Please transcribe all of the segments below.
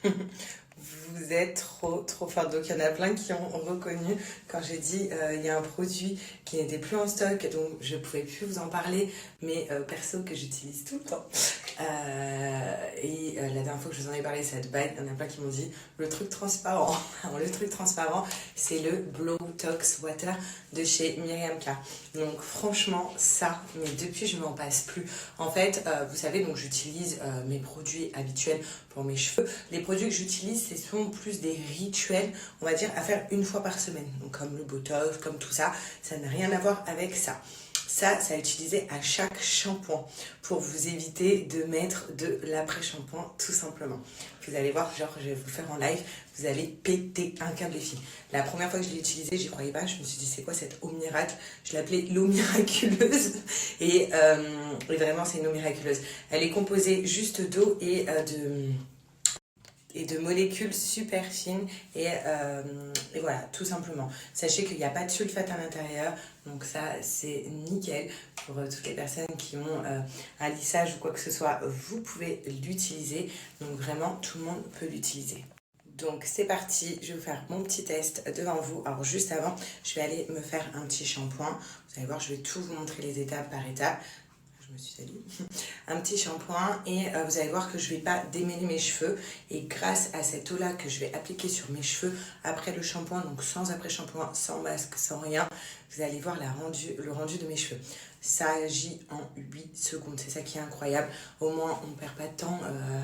Vous êtes trop fort. Donc il y en a plein qui ont reconnu quand j'ai dit il y a un produit qui n'était plus en stock, donc je ne pouvais plus vous en parler, mais perso que j'utilise tout le temps. La dernière fois que je vous en ai parlé, c'est à Dubaï, il y en a plein qui m'ont dit le truc transparent. Alors le truc transparent, c'est le Blow Tox Water de chez Myriam K. Donc franchement ça, mais depuis je m'en passe plus. En fait, vous savez, donc j'utilise mes produits habituels pour mes cheveux. Les produits que j'utilise, ce sont plus des rituels, on va dire, à faire une fois par semaine. Donc comme le Botox, comme tout ça, ça n'a rien à voir avec ça. Ça à utiliser à chaque shampoing pour vous éviter de mettre de l'après-shampoing tout simplement. Vous allez voir, genre je vais vous le faire en live, vous allez péter un câble les filles. La première fois que je l'ai utilisé, j'y croyais pas, je me suis dit c'est quoi cette eau miracle? Je l'appelais l'eau miraculeuse et vraiment c'est une eau miraculeuse. Elle est composée juste d'eau et de molécules super fines et voilà, tout simplement. Sachez qu'il n'y a pas de sulfate à l'intérieur, donc ça c'est nickel pour toutes les personnes qui ont un lissage ou quoi que ce soit, vous pouvez l'utiliser, donc vraiment tout le monde peut l'utiliser. Donc c'est parti, je vais vous faire mon petit test devant vous. Alors juste avant, je vais aller me faire un petit shampoing. Vous allez voir, je vais tout vous montrer les étapes par étape. Je me suis salie. Un petit shampoing et vous allez voir que je ne vais pas démêler mes cheveux. Et grâce à cette eau-là que je vais appliquer sur mes cheveux après le shampoing, donc sans après-shampoing, sans masque, sans rien, vous allez voir le rendu de mes cheveux. Ça agit en 8 secondes, c'est ça qui est incroyable. Au moins, on ne perd pas de temps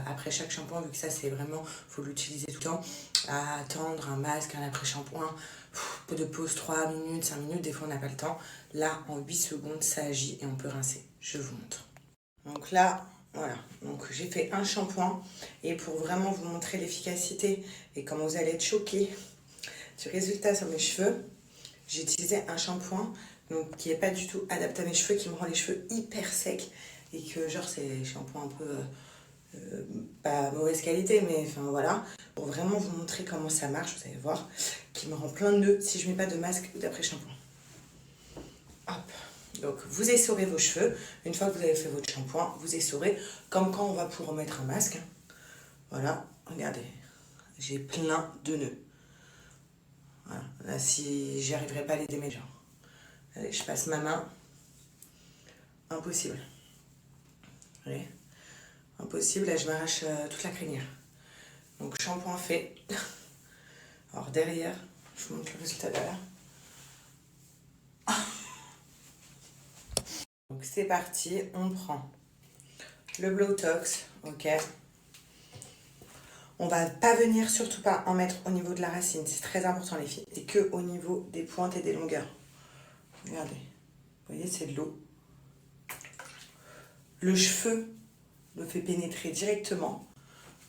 après chaque shampoing, vu que ça, c'est vraiment, il faut l'utiliser tout le temps, à attendre un masque, un après-shampoing, peu de pause 3 minutes, 5 minutes, des fois on n'a pas le temps. Là, en 8 secondes, ça agit et on peut rincer. Je vous montre. Donc là, voilà, donc j'ai fait un shampoing et pour vraiment vous montrer l'efficacité et comment vous allez être choqués du résultat sur mes cheveux, j'ai utilisé un shampoing donc, qui n'est pas du tout adapté à mes cheveux, qui me rend les cheveux hyper secs et que genre c'est un shampoing un peu pas mauvaise qualité, mais enfin voilà, pour vraiment vous montrer comment ça marche, vous allez voir, qui me rend plein de nœuds si je mets pas de masque ou d'après-shampoing. Hop. Donc vous essorez vos cheveux, une fois que vous avez fait votre shampoing, vous essorez comme quand on va pouvoir mettre un masque. Voilà, regardez, j'ai plein de nœuds. Voilà. Là, si j'y arriverai pas à les démêler, allez, je passe ma main. Impossible. Allez. Impossible, là je m'arrache toute la crinière. Donc shampoing fait. Alors derrière, je vous montre le résultat derrière. Donc c'est parti, on prend le Blow Tox, ok. On va pas venir, surtout pas en mettre au niveau de la racine, c'est très important les filles. Et que au niveau des pointes et des longueurs. Regardez, vous voyez c'est de l'eau. Le cheveu le fait pénétrer directement.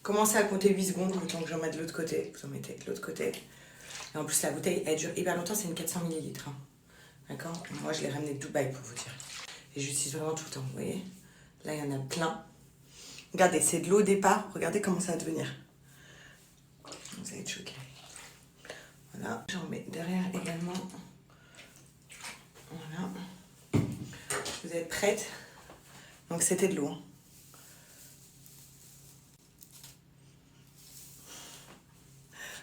Commencez à compter 8 secondes, le temps que j'en mette de l'autre côté. Vous en mettez de l'autre côté. Et en plus la bouteille elle dure hyper longtemps, c'est une 400 ml. Hein. D'accord. Moi je l'ai ramené de Dubaï pour vous dire. Et j'utilise vraiment tout le temps, vous voyez. Là il y en a plein. Regardez, c'est de l'eau au départ. Regardez comment ça va devenir. Vous allez être choqués. Voilà, j'en mets derrière également. Voilà. Vous êtes prêtes? Donc c'était de l'eau. Hein.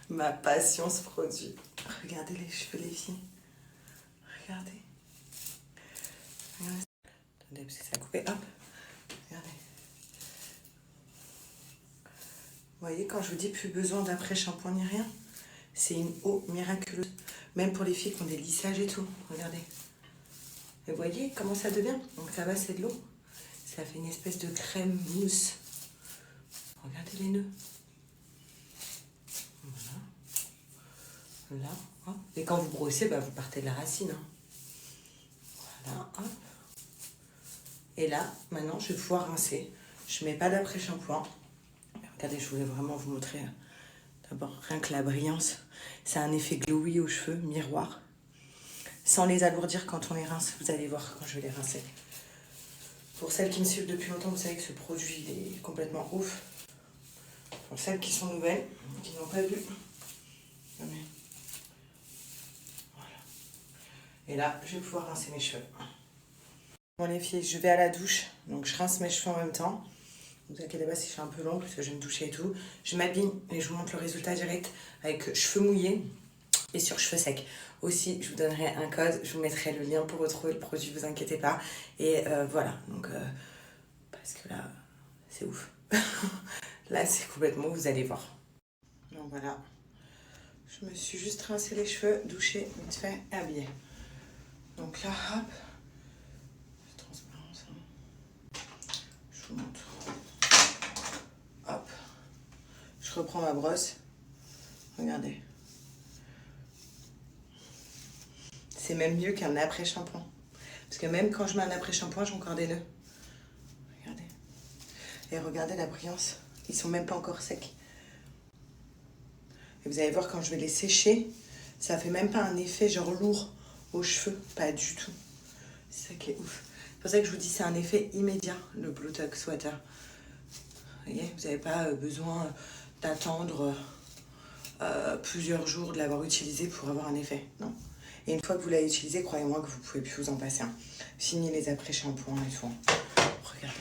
Ma passion se produit. Regardez les cheveux, les filles. Regardez. Regardez. Attendez, parce que ça a coupé. Hop. Regardez. Vous voyez, quand je vous dis plus besoin d'après-shampoing ni rien, c'est une eau miraculeuse. Même pour les filles qui ont des lissages et tout. Regardez. Et vous voyez comment ça devient? Donc ça va, c'est de l'eau. Ça fait une espèce de crème mousse. Regardez les nœuds. Voilà. Là. Hop. Et quand vous brossez, bah, vous partez de la racine. Hein. Voilà. Hop. Et là, maintenant, je vais pouvoir rincer. Je ne mets pas d'après-shampoing. Regardez, je voulais vraiment vous montrer. D'abord, rien que la brillance. Ça a un effet glowy aux cheveux, miroir. Sans les alourdir quand on les rince. Vous allez voir quand je vais les rincer. Pour celles qui me suivent depuis longtemps, vous savez que ce produit il est complètement ouf. Pour celles qui sont nouvelles, qui n'ont pas vu. Voilà. Et là, je vais pouvoir rincer mes cheveux. Bon les filles, je vais à la douche. Donc je rince mes cheveux en même temps. Ne vous inquiétez pas si je suis un peu long parce que je vais me doucher et tout. Je m'habille et je vous montre le résultat direct avec cheveux mouillés et sur cheveux secs. Aussi, je vous donnerai un code, je vous mettrai le lien pour retrouver le produit, vous inquiétez pas. Et voilà, donc parce que là, c'est ouf. Là, c'est complètement, vous allez voir. Donc voilà, je me suis juste rincé les cheveux, douché, vite fait, et habillée. Donc là, hop, transparence, hein. Je vous montre. Hop, je reprends ma brosse. Regardez. C'est même mieux qu'un après-shampoing. Parce que même quand je mets un après-shampoing, j'ai encore des nœuds. Regardez. Et regardez la brillance. Ils sont même pas encore secs. Et vous allez voir quand je vais les sécher, ça fait même pas un effet genre lourd aux cheveux. Pas du tout. C'est ça qui est ouf. C'est pour ça que je vous dis c'est un effet immédiat, le Bluetox Water. Vous voyez, vous n'avez pas besoin d'attendre plusieurs jours de l'avoir utilisé pour avoir un effet. Non. Et une fois que vous l'avez utilisé, croyez-moi que vous ne pouvez plus vous en passer un. Fini les après-shampoings et tout. Regardez.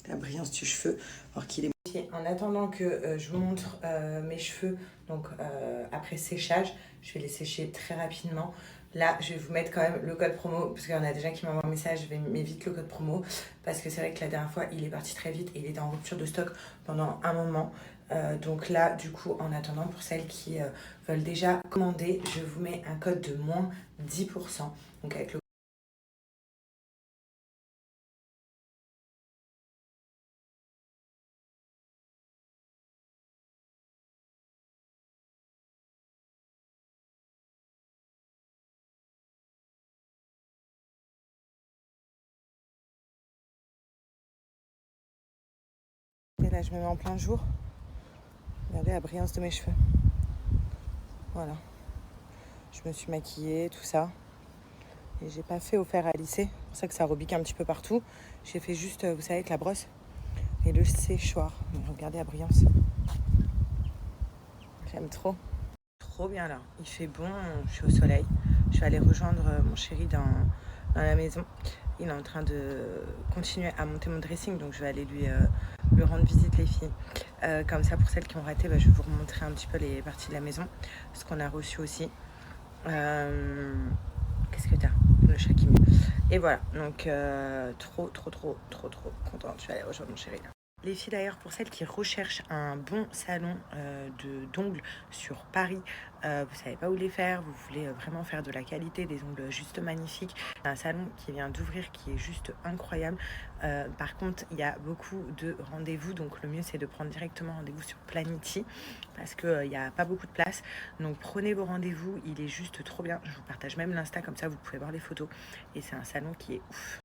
La brillance du cheveu, alors qu'il est... En attendant que je vous montre mes cheveux, donc après séchage, je vais les sécher très rapidement. Là, je vais vous mettre quand même le code promo, parce qu'il y en a déjà qui m'envoient un message, je vais m'éviter le code promo, parce que c'est vrai que la dernière fois, il est parti très vite et il était en rupture de stock pendant un moment. Donc là, du coup, en attendant, pour celles qui veulent déjà commander, je vous mets un code de moins 10%. Donc avec le et là, je me mets en plein jour. Regardez la brillance de mes cheveux. Voilà. Je me suis maquillée, tout ça. Et j'ai pas fait au fer à lisser. C'est pour ça que ça rebique un petit peu partout. J'ai fait juste, vous savez, avec la brosse et le séchoir. Mais regardez la brillance. J'aime trop. Trop bien là. Il fait bon, je suis au soleil. Je vais aller rejoindre mon chéri dans la maison. Il est en train de continuer à monter mon dressing, donc je vais aller lui rendre visite, les filles. Comme ça, pour celles qui ont raté, je vais vous remontrer un petit peu les parties de la maison, ce qu'on a reçu aussi. Qu'est-ce que t'as? Le chat qui meut. Et voilà, donc trop contente. Je vais aller rejoindre mon chéri là. Les filles d'ailleurs, pour celles qui recherchent un bon salon d'ongles sur Paris, vous savez pas où les faire, vous voulez vraiment faire de la qualité, des ongles juste magnifiques. Un salon qui vient d'ouvrir qui est juste incroyable. Par contre, il y a beaucoup de rendez-vous, donc le mieux c'est de prendre directement rendez-vous sur Planity parce qu'il n'y a pas beaucoup de place. Donc prenez vos rendez-vous, il est juste trop bien. Je vous partage même l'Insta, comme ça vous pouvez voir les photos. Et c'est un salon qui est ouf.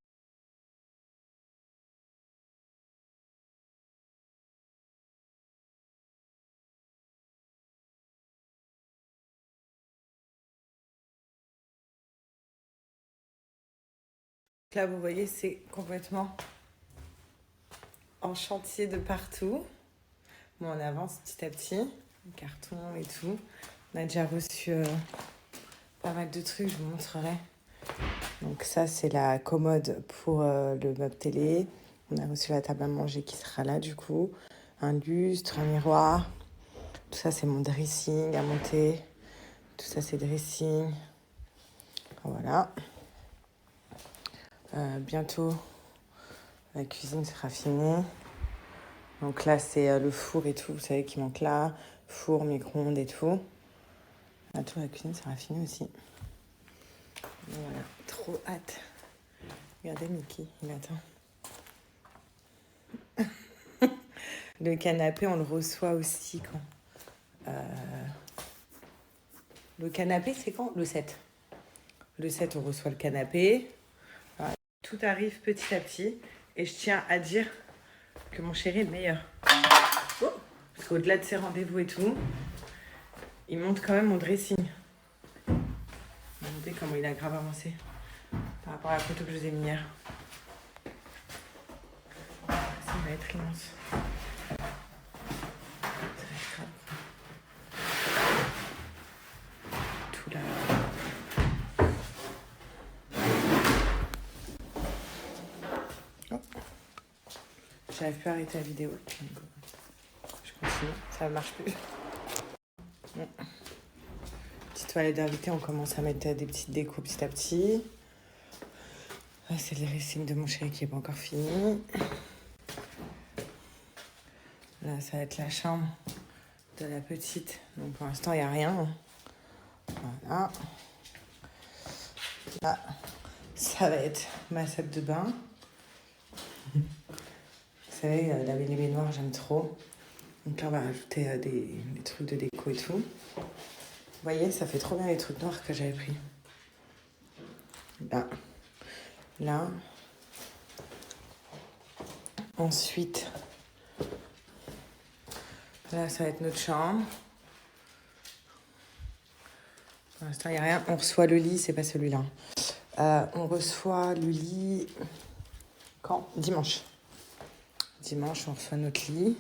Là, vous voyez, c'est complètement en chantier de partout. Bon, on avance petit à petit, le carton et tout. On a déjà reçu pas mal de trucs, je vous montrerai. Donc ça, c'est la commode pour le meuble télé. On a reçu la table à manger qui sera là, du coup. Un lustre, un miroir. Tout ça, c'est mon dressing à monter. Tout ça, c'est dressing. Voilà. Bientôt, la cuisine sera finie. Donc là, c'est le four et tout, vous savez, qui manque là. Four, micro-ondes et tout. Bientôt, la cuisine sera finie aussi. Voilà, trop hâte. Regardez Mickey, il attend. Le canapé, on le reçoit aussi quand le canapé, c'est quand? Le 7. Le 7, on reçoit le canapé. Voilà. Tout arrive petit à petit. Et je tiens à dire que mon chéri est le meilleur. Oh, parce qu'au-delà de ses rendez-vous et tout, il monte quand même mon dressing. Regardez comment il a grave avancé par rapport à la photo que je vous ai mis hier. Ça va être immense. Ça va être grave. Tout là. Oh. j'arrive plus à arrêter la vidéo. Je continue, ça ne marche plus. Bon. Petite toilette d'invité, on commence à mettre des petites décos petit à petit. Là, c'est le dressing de mon chéri qui n'est pas encore fini. Là, ça va être la chambre de la petite. Donc pour l'instant, il n'y a rien. Voilà. Là, ça va être ma salle de bain. Vous savez, laver les baignoires, j'aime trop. Donc là, on va rajouter des trucs de déco et tout. Vous voyez, ça fait trop bien les trucs noirs que j'avais pris. Là. Ensuite, là, ça va être notre chambre. Pour l'instant, il n'y a rien. On reçoit le lit, c'est pas celui-là. On reçoit le lit quand? Dimanche. Dimanche, on reçoit notre lit.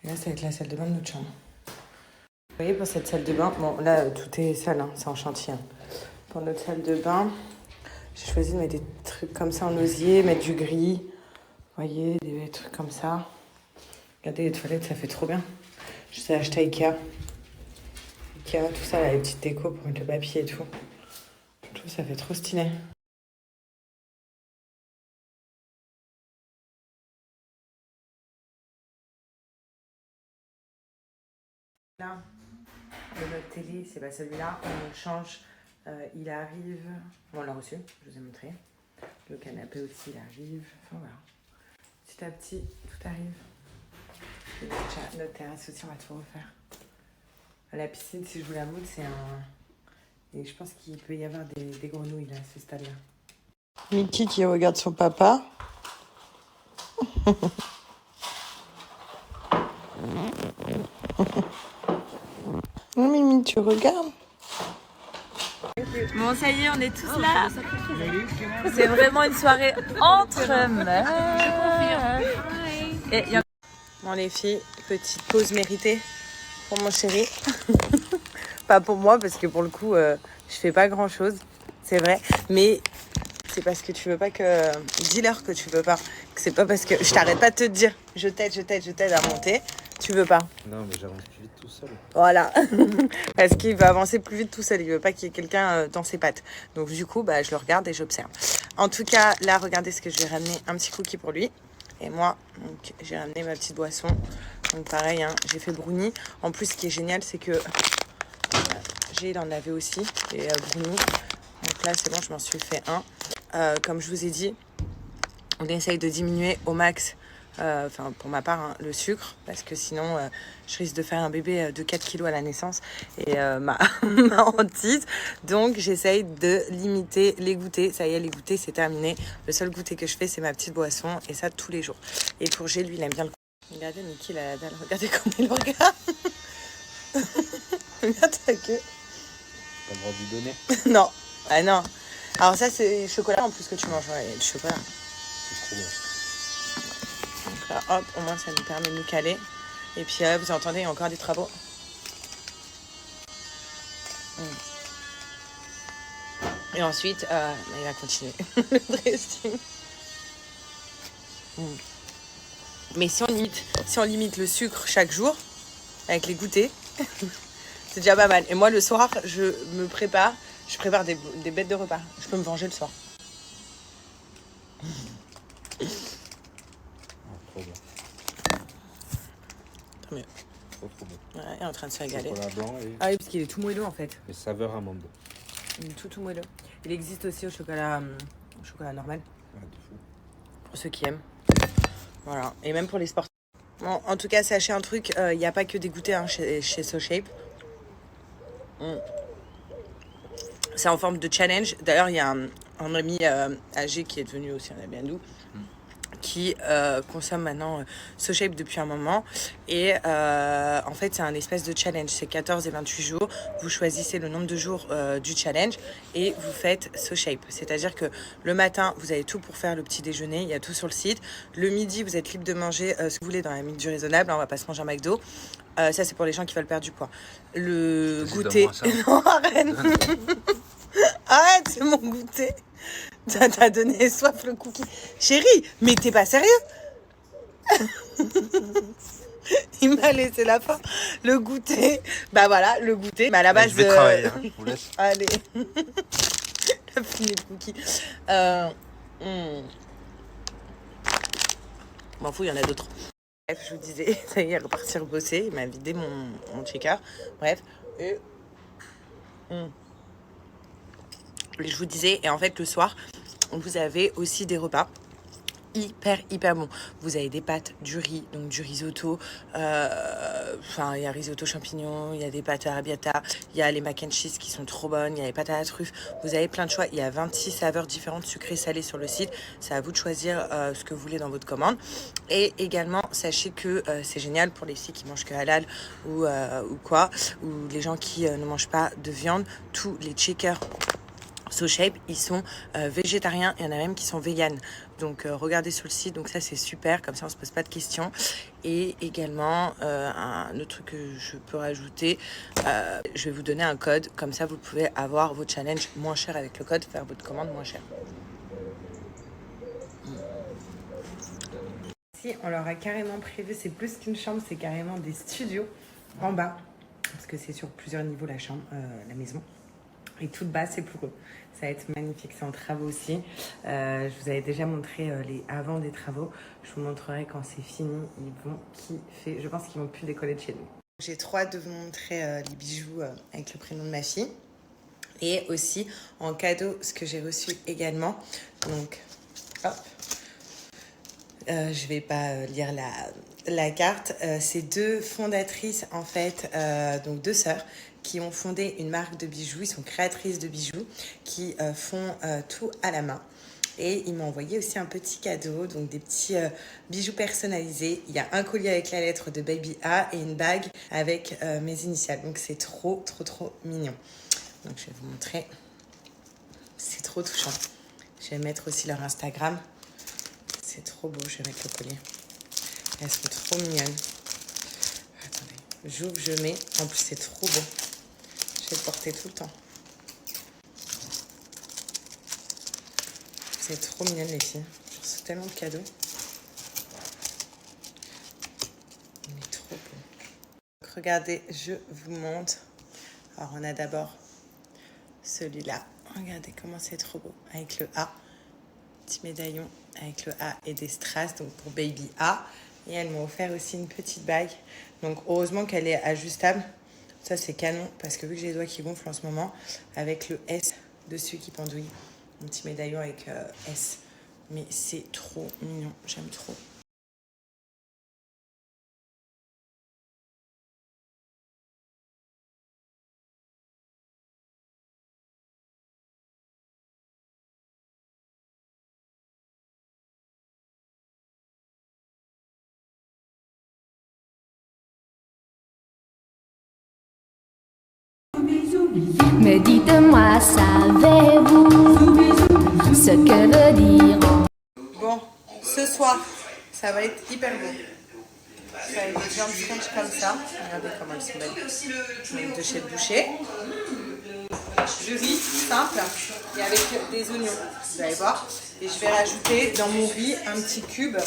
Et là, ça va être la salle de bain de notre chambre. Vous voyez, pour cette salle de bain, bon, là, tout est sale, hein, c'est en chantier. Hein. Pour notre salle de bain, j'ai choisi de mettre des trucs comme ça en osier, mettre du gris. Vous voyez, des trucs comme ça. Regardez les toilettes, ça fait trop bien. Je sais acheter à Ikea. Ikea, tout ça, là, les petites décos pour mettre le papier et tout. Je trouve que ça fait trop stylé. Là, notre télé, c'est pas celui-là. On le change. Il arrive. Bon, on l'a reçu, je vous ai montré. Le canapé aussi, il arrive. Enfin voilà. Petit à petit, tout arrive. Et déjà, notre terrasse aussi, on va tout refaire. La piscine, si je vous la montre, c'est un... Et je pense qu'il peut y avoir des grenouilles là, à ce stade-là. Mickey qui regarde son papa. Non, Mimi, tu regardes? Bon, ça y est, on est tous là. C'est vraiment une soirée entre meufs. Et y a... Bon, les filles, petite pause méritée pour mon chéri. Pas pour moi, parce que pour le coup, je fais pas grand-chose, c'est vrai. Mais c'est parce que tu veux pas que... Dis-leur que tu veux pas. Que c'est pas parce que... Je t'arrête pas de te dire, je t'aide à monter. Tu veux pas. Non, mais j'avance plus vite tout seul. Voilà. Parce qu'il va avancer plus vite tout seul. Il veut pas qu'il y ait quelqu'un dans ses pattes. Donc du coup, je le regarde et j'observe. En tout cas, là, regardez ce que je vais ramener. Un petit cookie pour lui. Et moi, donc, j'ai ramené ma petite boisson. Donc pareil, hein, j'ai fait brownie. En plus, ce qui est génial, c'est que il en avait aussi. Et brownie. Donc là, c'est bon, je m'en suis fait un. Comme je vous ai dit, on essaye de diminuer au max... Enfin, pour ma part, hein, le sucre, parce que sinon, je risque de faire un bébé de 4 kilos à la naissance et ma hantise. Donc, j'essaye de limiter les goûters. Ça y est, les goûters, c'est terminé. Le seul goûter que je fais, c'est ma petite boisson et ça tous les jours. Et pour G, lui, il aime bien le... Regardez, Mickey, la dalle. Regardez comment il le regarde. Regarde ta queue. Pas le droit de lui donner. Non. Ah non. Alors ça, c'est chocolat en plus que tu manges. Ouais, il y a du chocolat. C'est trop bon. Donc là, hop, au moins ça nous permet de nous caler. Et puis là, vous entendez, il y a encore des travaux. Et ensuite, il va continuer le dressing. Mais si on limite le sucre chaque jour, avec les goûters, c'est déjà pas mal. Et moi, le soir, je prépare des bêtes de repas. Je peux me venger le soir. Trop bon. Tant mieux. Trop bon. Ouais, il est en train de se régaler. Chocolat blanc et... Ah oui, parce qu'il est tout moelleux en fait. et saveur amande. Il est tout moelleux. Il existe aussi au chocolat normal, Ouais, de fou. pour ceux qui aiment. Voilà. Et même pour les sportifs. Bon, en tout cas, sachez un truc, il n'y a pas que des goûters hein, chez SoShape. C'est en forme de challenge. D'ailleurs, il y a un ami âgé qui est devenu aussi un ami à nous, qui consomme maintenant SoShape depuis un moment. Et en fait, c'est un espèce de challenge. C'est 14 et 28 jours. Vous choisissez le nombre de jours du challenge et vous faites SoShape. C'est-à-dire que le matin, vous avez tout pour faire le petit déjeuner. Il y a tout sur le site. Le midi, vous êtes libre de manger ce que vous voulez dans la limite du raisonnable. On va pas se manger un McDo. Ça, c'est pour les gens qui veulent perdre du poids. Le goûter... Non, arrête. Arrête, c'est mon goûter. T'as donné soif le cookie. Chérie, mais t'es pas sérieux? Il m'a laissé la fin. Le goûter. Bah voilà, le goûter. Mais à la base. Je vais travailler, hein. Je vous laisse. Allez. La fine des cookies. M'en fous, il y en a d'autres. Bref, je vous disais, ça y est, repartir bosser. Il m'a vidé mon shaker. Bref. Et je vous disais, et en fait, le soir, vous avez aussi des repas hyper bon. Vous avez des pâtes, du riz, donc du risotto. Enfin, il y a risotto champignons, il y a des pâtes arrabbiata, il y a les mac and cheese qui sont trop bonnes, il y a les pâtes à la truffe. Vous avez plein de choix. Il y a 26 saveurs différentes, sucrées, salées sur le site. C'est à vous de choisir ce que vous voulez dans votre commande. Et également, sachez que c'est génial pour les filles qui mangent que halal ou les gens qui ne mangent pas de viande. Tous les checkers SoShape, ils sont végétariens, il y en a même qui sont véganes. Donc regardez sur le site, donc ça c'est super, comme ça on se pose pas de questions. Et également un autre truc que je peux rajouter, je vais vous donner un code, comme ça vous pouvez avoir vos challenges moins chers avec le code, faire votre commande moins chère. Si on leur a carrément prévu, c'est plus qu'une chambre, c'est carrément des studios en bas, parce que c'est sur plusieurs niveaux la chambre, la maison. Et tout bas, c'est pour eux. Ça va être magnifique. C'est en travaux aussi. Je vous avais déjà montré les avant des travaux. Je vous montrerai quand c'est fini. Ils vont kiffer. Je pense qu'ils vont plus décoller de chez nous. J'ai trop hâte de vous montrer les bijoux avec le prénom de ma fille. Et aussi en cadeau, ce que j'ai reçu également. Donc, hop. Je vais pas lire la carte. C'est deux fondatrices, en fait, donc deux sœurs, qui ont fondé une marque de bijoux. Ils sont créatrices de bijoux qui font tout à la main. Et ils m'ont envoyé aussi un petit cadeau, donc des petits bijoux personnalisés. Il y a un collier avec la lettre de Baby A et une bague avec mes initiales. Donc c'est trop mignon. Donc je vais vous montrer. C'est trop touchant. Je vais mettre aussi leur Instagram. C'est trop beau, je vais mettre le collier. Elles sont trop mignonnes. Attendez, j'ouvre, je mets. En plus, c'est trop beau. Je vais le porter tout le temps. C'est trop mignonne, les filles. Je reçois tellement de cadeaux. Il est trop beau. Donc, regardez, je vous montre. Alors, on a d'abord celui-là. Regardez comment c'est trop beau. Avec le A. Petit médaillon avec le A et des strass, donc pour Baby A. Et elles m'ont offert aussi une petite bague. Donc heureusement qu'elle est ajustable. Ça c'est canon parce que vu que j'ai les doigts qui gonflent en ce moment, avec le S dessus qui pendouille. Mon petit médaillon avec S. Mais c'est trop mignon, j'aime trop. Mais dites-moi, savez-vous ce que veut dire? Bon, ce soir, ça va être hyper beau. Ça va être des viandes fraîches comme ça. Regardez comment elles sont belles. Donc de chez le boucher. Du riz simple et avec des oignons. Vous allez voir. Et je vais rajouter dans mon riz un petit cube.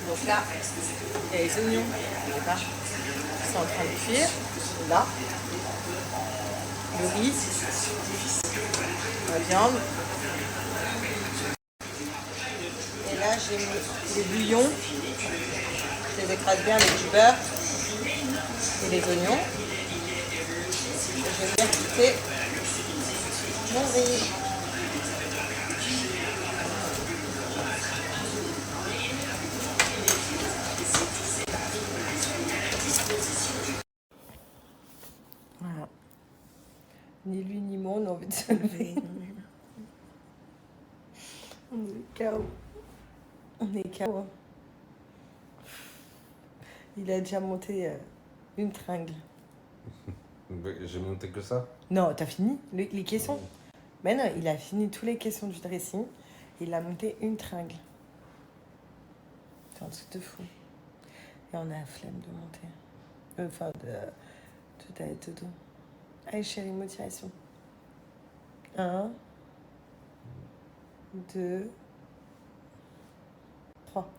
Donc là, il y a les oignons, qui sont en train de cuire. Là, le riz, la viande. Et là, j'ai mis les bouillons. Je les écrase bien avec du beurre et les oignons. Et je vais bien couper mon riz. Ni lui ni moi, on a envie de se lever. On est KO. On est KO. Il a déjà monté une tringle. J'ai monté que ça. Non, t'as fini les caissons? Mais non, il a fini tous les caissons du dressing. Il a monté une tringle. C'est un truc de fou. Et on a la flemme de monter. Enfin, de d'aller dodo. Allez, chérie, motivation. 1, 2, 3.